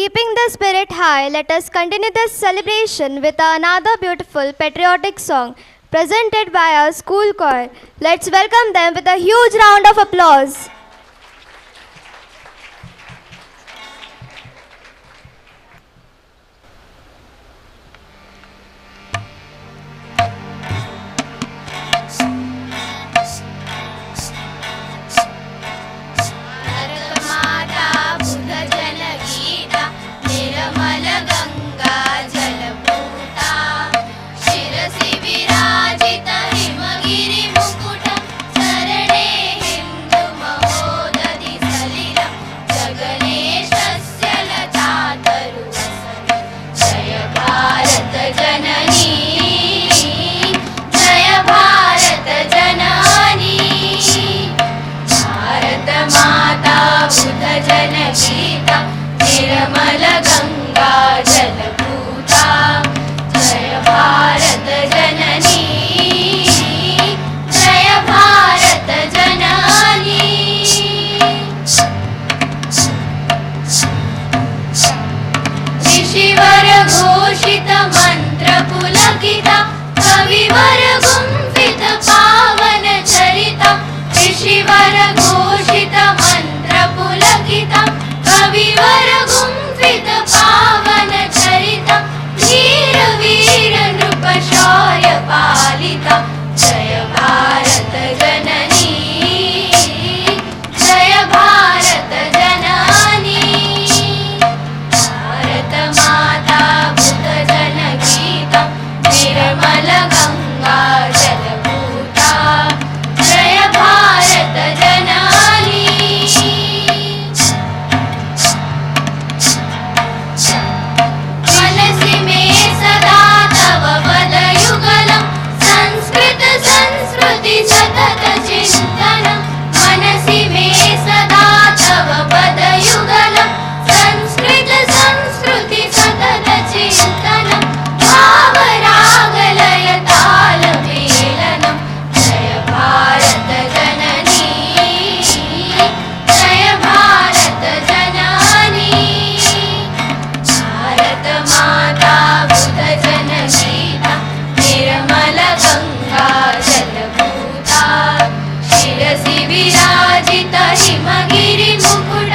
Keeping the spirit high, let us continue this celebration with another beautiful patriotic song presented by our school choir. Let's welcome them with a huge round of applause. निर्मल गंगा जलपूता जय भारत जननी जय भारत जननी ऋषिवर घोषित मंत्र पुलकिता कविवर गुंफित पावन चरिता ऋषिवर घोषित मंत्र पुलकिता कविवर गुंफित पावन चरिता वीर वीर नृप शौर्य पालिता जय भारत जननी जय भारत जननी भारत माता बुध जनगीता निर्मल गंगा जलपूता जय भारत जननी सतत चिंतन मनसि मे सदा तव पदयुगलं संस्कृत संस्कृति सतत चिंतन भाव राग लय ताल मेलनं जय भारत जननी जय भारत जननी भारत माता बुध जनगीता निर्मल गंगा जलपूता शिरसि विराजित हिमगिरि मुकुट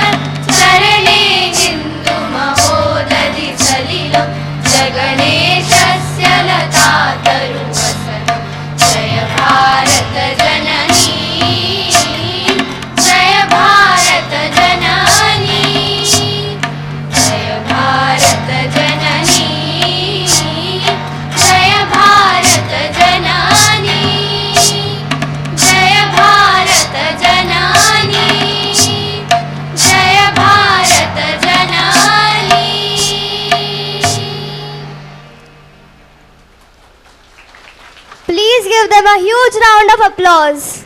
चरणे हिन्दु महोदधि सलिलं जगणेशस्य लता तरुवसनं जय भारत जननी जय भारत जननी जय भारत जननी जय भारत जननी जय भारत जननी जय भारत जननी Please give them a huge round of applause.